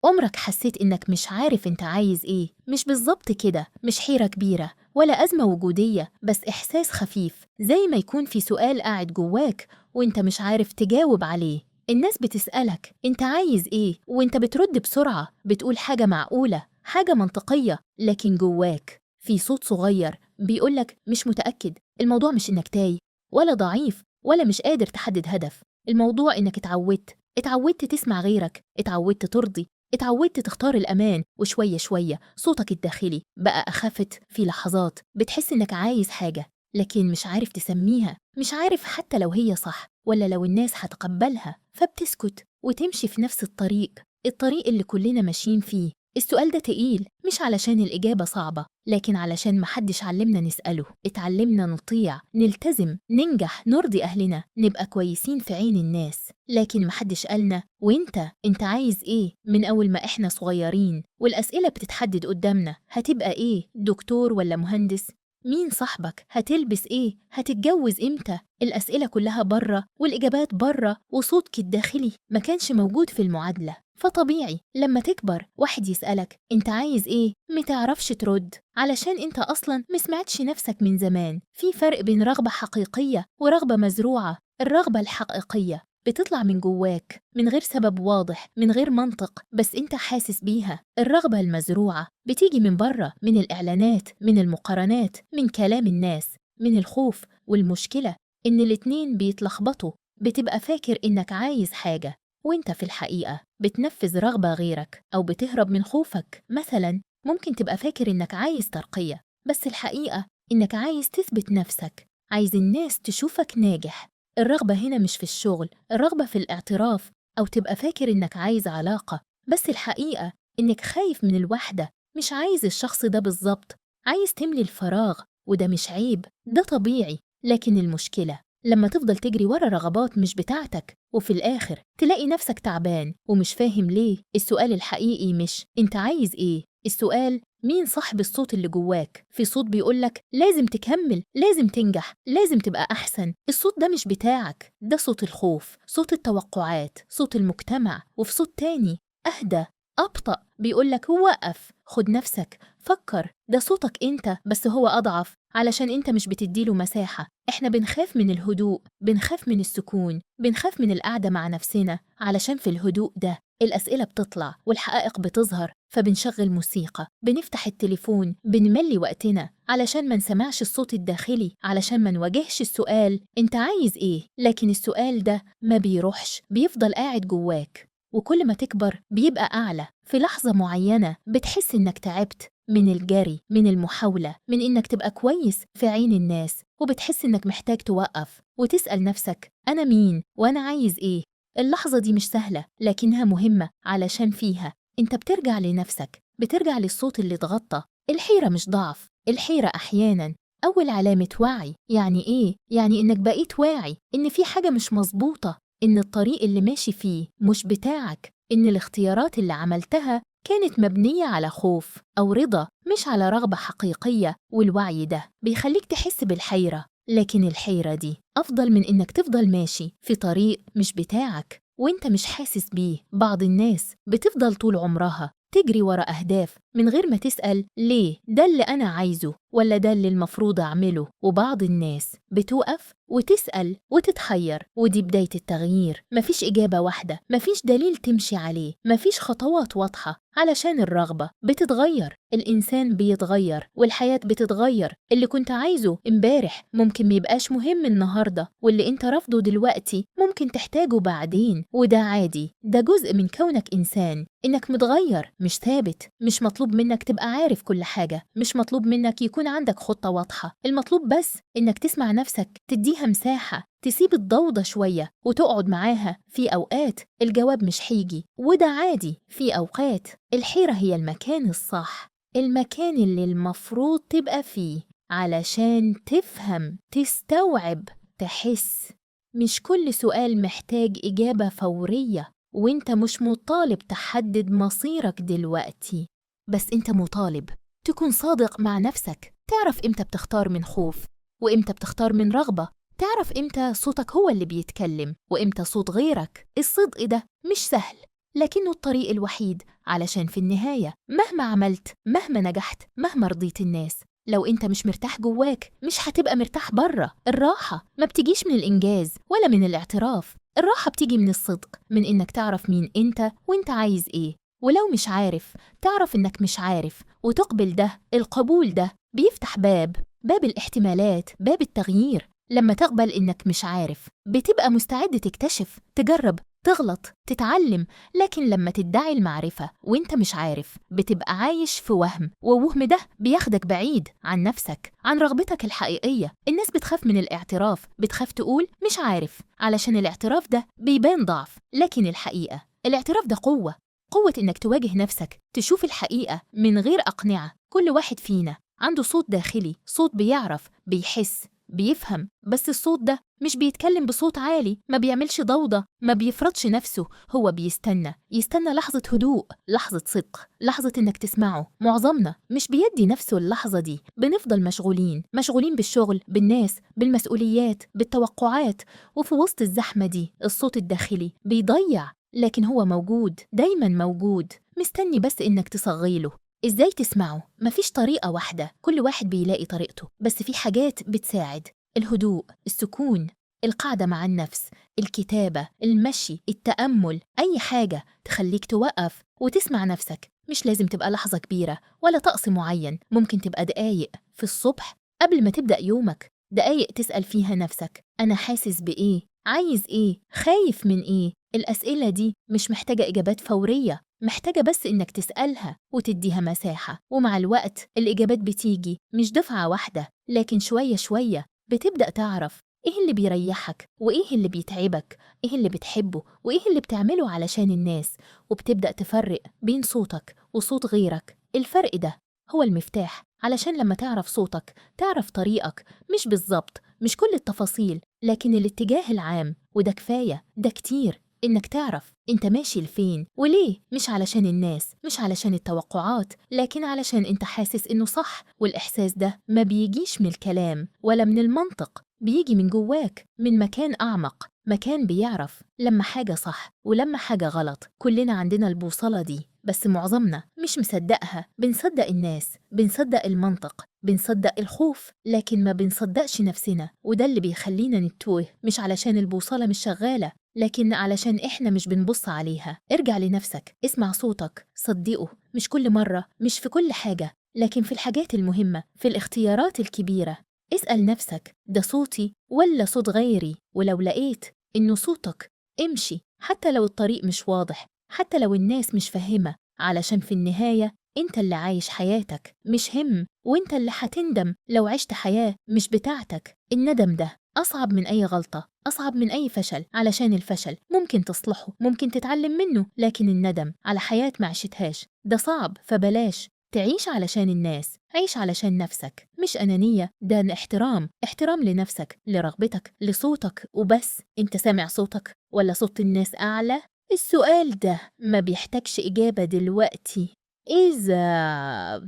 عمرك حسيت إنك مش عارف أنت عايز إيه؟ مش بالظبط كده، مش حيرة كبيرة ولا أزمة وجودية، بس إحساس خفيف زي ما يكون في سؤال قاعد جواك وأنت مش عارف تجاوب عليه. الناس بتسألك أنت عايز إيه؟ وأنت بترد بسرعة، بتقول حاجة معقولة، حاجة منطقية، لكن جواك في صوت صغير بيقولك مش متأكد. الموضوع مش إنك تايه ولا ضعيف ولا مش قادر تحدد هدف، الموضوع إنك اتعودت تسمع غيرك، اتعودت ترضي، اتعودت تختار الأمان. وشوية شوية صوتك الداخلي بقى أخفت. في لحظات بتحس إنك عايز حاجة لكن مش عارف تسميها، مش عارف حتى لو هي صح ولا لو الناس هتقبلها، فبتسكت وتمشي في نفس الطريق اللي كلنا ماشيين فيه. السؤال ده تقيل مش علشان الإجابة صعبة، لكن علشان محدش علمنا نسأله. اتعلمنا نطيع، نلتزم، ننجح، نرضي أهلنا، نبقى كويسين في عين الناس، لكن محدش قالنا انت عايز ايه من أول ما احنا صغيرين. والأسئلة بتتحدد قدامنا، هتبقى ايه؟ دكتور ولا مهندس؟ مين صاحبك؟ هتلبس ايه؟ هتتجوز امتى؟ الأسئلة كلها بره والإجابات بره، وصوتك الداخلي ما كانش موجود في المعادلة. فطبيعي لما تكبر واحد يسألك انت عايز ايه متعرفش ترد، علشان انت اصلا مسمعتش نفسك من زمان. في فرق بين رغبة حقيقية ورغبة مزروعة. الرغبة الحقيقية بتطلع من جواك من غير سبب واضح، من غير منطق، بس انت حاسس بيها. الرغبة المزروعة بتيجي من بره، من الإعلانات، من المقارنات، من كلام الناس، من الخوف. والمشكلة إن الاتنين بيتلخبطوا. بتبقى فاكر إنك عايز حاجة وإنت في الحقيقة بتنفذ رغبة غيرك أو بتهرب من خوفك. مثلا ممكن تبقى فاكر إنك عايز ترقية، بس الحقيقة إنك عايز تثبت نفسك، عايز الناس تشوفك ناجح. الرغبة هنا مش في الشغل، الرغبة في الاعتراف. أو تبقى فاكر إنك عايز علاقة، بس الحقيقة إنك خايف من الوحدة، مش عايز الشخص ده بالظبط، عايز تملي الفراغ. وده مش عيب، ده طبيعي. لكن المشكلة لما تفضل تجري ورا رغبات مش بتاعتك وفي الآخر تلاقي نفسك تعبان ومش فاهم ليه. السؤال الحقيقي مش انت عايز ايه، السؤال مين صاحب الصوت اللي جواك. في صوت بيقولك لازم تكمل، لازم تنجح، لازم تبقى أحسن. الصوت ده مش بتاعك، ده صوت الخوف، صوت التوقعات، صوت المجتمع. وفي صوت تاني أهدى، أبطأ، بيقولك وقف، خد نفسك، فكر. ده صوتك انت، بس هو أضعف علشان انت مش بتديله مساحة. احنا بنخاف من الهدوء، بنخاف من السكون، بنخاف من القعدة مع نفسنا، علشان في الهدوء ده الأسئلة بتطلع والحقائق بتظهر. فبنشغل موسيقى، بنفتح التليفون، بنملي وقتنا علشان ما نسمعش الصوت الداخلي، علشان ما نواجهش السؤال انت عايز ايه. لكن السؤال ده ما بيروحش، بيفضل قاعد جواك. وكل ما تكبر بيبقى أعلى. في لحظة معينة بتحس إنك تعبت من الجري، من المحاولة، من إنك تبقى كويس في عين الناس، وبتحس إنك محتاج توقف وتسأل نفسك أنا مين وأنا عايز إيه. اللحظة دي مش سهلة لكنها مهمة، علشان فيها أنت بترجع لنفسك، بترجع للصوت اللي اتغطى. الحيرة مش ضعف، الحيرة أحياناً أول علامة وعي. يعني إيه؟ يعني إنك بقيت واعي إن في حاجة مش مظبوطة، إن الطريق اللي ماشي فيه مش بتاعك، إن الاختيارات اللي عملتها كانت مبنية على خوف أو رضا مش على رغبة حقيقية. والوعي ده بيخليك تحس بالحيرة، لكن الحيرة دي أفضل من إنك تفضل ماشي في طريق مش بتاعك وإنت مش حاسس بيه. بعض الناس بتفضل طول عمرها تجري ورا أهداف من غير ما تسأل ليه ده اللي أنا عايزه ولا ده اللي المفروض أعمله. وبعض الناس بتوقف وتسأل وتتحير، ودي بداية التغيير. مفيش إجابة واحدة، مفيش دليل تمشي عليه، مفيش خطوات واضحة، علشان الرغبة بتتغير، الإنسان بيتغير، والحياة بتتغير. اللي كنت عايزه امبارح ممكن ميبقاش مهم النهاردة، واللي انت رافضه دلوقتي ممكن تحتاجه بعدين. وده عادي، ده جزء من كونك إنسان، إنك متغير مش ثابت. مش مطلوب منك تبقى عارف كل حاجة، مش مطلوب منك يكون عندك خطة واضحة. المطلوب بس إنك تسمع نفسك، تديها مساحة، تسيب الضوضة شوية وتقعد معاها. في أوقات الجواب مش هيجي وده عادي. في أوقات الحيرة هي المكان الصح، المكان اللي المفروض تبقى فيه علشان تفهم، تستوعب، تحس. مش كل سؤال محتاج إجابة فورية، وإنت مش مطالب تحدد مصيرك دلوقتي، بس إنت مطالب تكون صادق مع نفسك. تعرف إمتى بتختار من خوف وإمتى بتختار من رغبة، تعرف إمتى صوتك هو اللي بيتكلم وإمتى صوت غيرك. الصدق ده مش سهل، لكنه الطريق الوحيد، علشان في النهاية مهما عملت، مهما نجحت، مهما رضيت الناس، لو انت مش مرتاح جواك مش هتبقى مرتاح بره. الراحة ما بتجيش من الإنجاز ولا من الاعتراف، الراحة بتيجي من الصدق، من إنك تعرف مين انت وانت عايز ايه. ولو مش عارف، تعرف إنك مش عارف وتقبل ده. القبول ده بيفتح باب الاحتمالات، باب التغيير. لما تقبل إنك مش عارف بتبقى مستعد تكتشف، تجرب، تغلط، تتعلم. لكن لما تدعي المعرفة وانت مش عارف بتبقى عايش في وهم، ووهم ده بياخدك بعيد عن نفسك، عن رغبتك الحقيقية. الناس بتخاف من الاعتراف، بتخاف تقول مش عارف علشان الاعتراف ده بيبان ضعف. لكن الحقيقة الاعتراف ده قوة، قوة إنك تواجه نفسك، تشوف الحقيقة من غير أقنعة. كل واحد فينا عنده صوت داخلي، صوت بيعرف، بيحس، بيفهم، بس الصوت ده مش بيتكلم بصوت عالي، ما بيعملش ضوضة، ما بيفرضش نفسه. هو يستنى لحظة هدوء، لحظة صدق، لحظة إنك تسمعه. معظمنا مش بيدي نفسه اللحظة دي، بنفضل مشغولين بالشغل، بالناس، بالمسؤوليات، بالتوقعات. وفي وسط الزحمة دي الصوت الداخلي بيضيع، لكن هو موجود، دايما موجود، مستني بس إنك تصغيله. إزاي تسمعه؟ مفيش طريقة واحدة، كل واحد بيلاقي طريقته، بس في حاجات بتساعد: الهدوء، السكون، القعدة مع النفس، الكتابة، المشي، التأمل، أي حاجة تخليك توقف وتسمع نفسك. مش لازم تبقى لحظة كبيرة ولا طقس معين، ممكن تبقى دقايق في الصبح قبل ما تبدأ يومك، دقايق تسأل فيها نفسك أنا حاسس بإيه؟ عايز إيه؟ خايف من إيه؟ الأسئلة دي مش محتاجة إجابات فورية، محتاجة بس إنك تسألها وتديها مساحة. ومع الوقت الإجابات بتيجي مش دفعة واحدة، لكن شوية شوية بتبدأ تعرف إيه اللي بيريحك وإيه اللي بيتعبك، إيه اللي بتحبه وإيه اللي بتعمله علشان الناس. وبتبدأ تفرق بين صوتك وصوت غيرك. الفرق ده هو المفتاح، علشان لما تعرف صوتك تعرف طريقك، مش بالظبط، مش كل التفاصيل، لكن الاتجاه العام. وده كفاية، ده كتير إنك تعرف أنت ماشي لفين وليه. مش علشان الناس، مش علشان التوقعات، لكن علشان أنت حاسس إنه صح. والإحساس ده ما بيجيش من الكلام ولا من المنطق، بيجي من جواك، من مكان أعمق، مكان بيعرف لما حاجة صح ولما حاجة غلط. كلنا عندنا البوصلة دي، بس معظمنا مش مصدقها. بنصدق الناس، بنصدق المنطق، بنصدق الخوف، لكن ما بنصدقش نفسنا. وده اللي بيخلينا نتوه، مش علشان البوصلة مش شغالة، لكن علشان إحنا مش بنبص عليها. ارجع لنفسك، اسمع صوتك، صدقه، مش كل مرة، مش في كل حاجة، لكن في الحاجات المهمة، في الاختيارات الكبيرة. اسأل نفسك ده صوتي ولا صوت غيري؟ ولو لقيت إنه صوتك امشي، حتى لو الطريق مش واضح، حتى لو الناس مش فاهمة، علشان في النهاية انت اللي عايش حياتك، مش هم. وانت اللي هتندم لو عشت حياة مش بتاعتك. الندم ده أصعب من أي غلطة، أصعب من أي فشل، علشان الفشل ممكن تصلحه، ممكن تتعلم منه، لكن الندم على حياة ما عشتهاش ده صعب. فبلاش تعيش علشان الناس، عيش علشان نفسك. مش أنانية، ده احترام لنفسك، لرغبتك، لصوتك وبس. انت سامع صوتك ولا صوت الناس أعلى؟ السؤال ده ما بيحتاجش إجابة دلوقتي. إذا